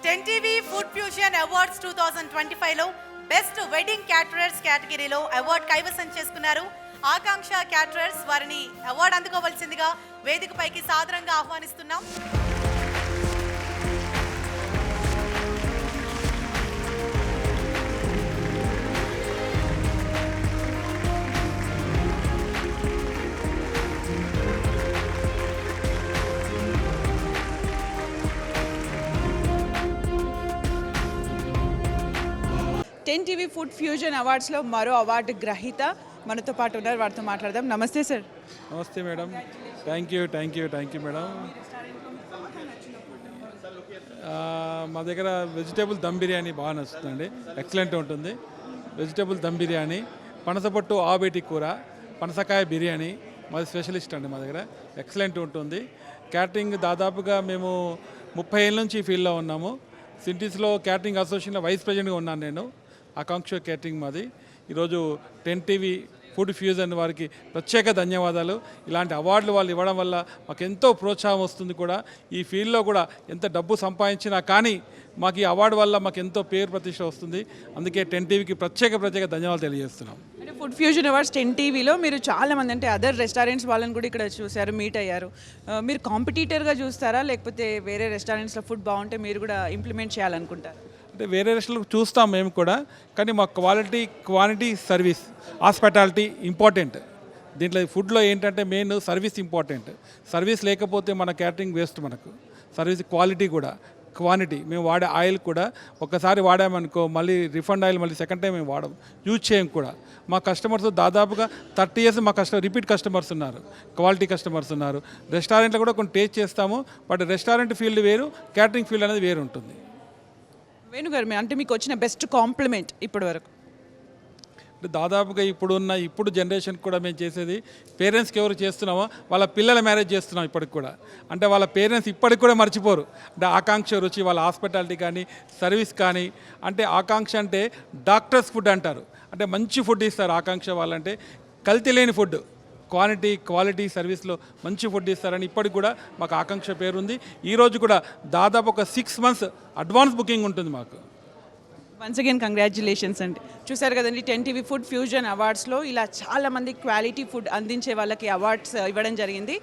10 TV food fusion awards 2025లో best wedding caterers కేటగిరీలో award కైవసం చేసుకున్నారు ఆకాంక్ష క్యాటరర్స్. వారిని అవార్డు అందుకోవాల్సిందిగా వేదికపైకి సాదరంగా ఆహ్వానిస్తున్నాం. టెన్ టీవీ ఫుడ్ ఫ్యూజన్ అవార్డ్స్లో మరో అవార్డు గ్రహీత మనతో పాటు ఉన్నారు, వారితో మాట్లాడదాం. నమస్తే సార్. నమస్తే మేడం. Thank you madam. మా దగ్గర వెజిటేబుల్ దమ్ బిర్యానీ బాగా నచ్చుతుందండి, ఎక్సలెంట్ ఉంటుంది. వెజిటేబుల్ దమ్ బిర్యానీ, పనసపట్టు ఆబేటి కూర, పనసకాయ బిర్యానీ మాది స్పెషలిస్ట్ అండి. మా దగ్గర ఎక్సలెంట్ ఉంటుంది. క్యాటరింగ్ దాదాపుగా మేము 30 ఏళ్ళ నుంచి ఈ ఫీల్డ్లో ఉన్నాము. సిటీస్లో క్యాటరింగ్ అసోసియేషన్లో వైస్ ప్రెసిడెంట్గా ఉన్నాను నేను. ఆకాంక్ష క్యాటరింగ్ మాది. ఈరోజు 10 టీవీ ఫుడ్ ఫ్యూజన్ వారికి ప్రత్యేక ధన్యవాదాలు. ఇలాంటి అవార్డులు వాళ్ళు ఇవ్వడం వల్ల మాకు ఎంతో ప్రోత్సాహం వస్తుంది కూడా. ఈ ఫీల్డ్లో కూడా ఎంత డబ్బు సంపాదించినా కానీ మాకు ఈ అవార్డు వల్ల మాకు ఎంతో పేరు ప్రతిష్ట వస్తుంది. అందుకే 10 టీవీకి ప్రత్యేక ధన్యవాదాలు తెలియజేస్తున్నాం. అంటే ఫుడ్ ఫ్యూజన్ అవార్డ్స్ 10 టీవీలో మీరు చాలామంది అంటే అదర్ రెస్టారెంట్స్ వాళ్ళని కూడా ఇక్కడ చూశారు, మీట్ అయ్యారు. మీరు కాంపిటీటర్గా చూస్తారా, లేకపోతే వేరే రెస్టారెంట్స్లో ఫుడ్ బాగుంటే మీరు కూడా ఇంప్లిమెంట్ చేయాలనుకుంటారు? అంటే వేరే రెస్టారెంట్ చూస్తాం మేము కూడా, కానీ మా క్వాలిటీ సర్వీస్, హాస్పిటాలిటీ ఇంపార్టెంట్. దీంట్లో ఫుడ్లో ఏంటంటే మెయిన్ సర్వీస్ ఇంపార్టెంట్. సర్వీస్ లేకపోతే మన క్యాటరింగ్ వేస్ట్. మనకు సర్వీస్ క్వాలిటీ కూడా, క్వాంటిటీ. మేము వాడే ఆయిల్ కూడా ఒకసారి వాడామనుకో మళ్ళీ రిఫండ్ ఆయిల్ మళ్ళీ సెకండ్ టైం మేము వాడడం, యూజ్ చేయం కూడా. మా కస్టమర్స్ దాదాపుగా 30 ఇయర్స్ మా రిపీట్ కస్టమర్స్ ఉన్నారు, క్వాలిటీ కస్టమర్స్ ఉన్నారు. రెస్టారెంట్లో కూడా కొన్ని టేస్ట్ చేస్తాము, బట్ రెస్టారెంట్ ఫీల్డ్ వేరు, క్యాటరింగ్ ఫీల్డ్ అనేది వేరు ఉంటుంది. వేణుగారు, అంటే మీకు వచ్చిన బెస్ట్ కాంప్లిమెంట్ ఇప్పటి వరకు? దాదాపుగా ఇప్పుడు జనరేషన్ కూడా మేము చేసేది, పేరెంట్స్కి ఎవరు చేస్తున్నామో వాళ్ళ పిల్లల మ్యారేజ్ చేస్తున్నాం ఇప్పటికి కూడా. అంటే వాళ్ళ పేరెంట్స్ ఇప్పటికి కూడా మర్చిపోరు. అంటే ఆకాంక్ష రుచి, వాళ్ళ హాస్పిటాలిటీ కానీ సర్వీస్ కానీ. అంటే ఆకాంక్ష అంటే డాక్టర్స్ ఫుడ్ అంటారు. అంటే మంచి ఫుడ్ ఇస్తారు ఆకాంక్ష వాళ్ళంటే. కల్తీ లేని ఫుడ్, క్వాలిటీ సర్వీస్లో మంచి ఫుడ్ ఇస్తారని ఇప్పటికి కూడా మాకు ఆకాంక్ష పేరుంది. ఈరోజు కూడా దాదాపు ఒక 6 months అడ్వాన్స్ బుకింగ్ ఉంటుంది మాకు. వన్స్ అగైన్ కంగ్రాచ్యులేషన్స్ అండి. చూసారు కదండి, 10 టీవీ ఫుడ్ ఫ్యూజన్ అవార్డ్స్లో ఇలా చాలామంది క్వాలిటీ ఫుడ్ అందించే వాళ్ళకి అవార్డ్స్ ఇవ్వడం జరిగింది.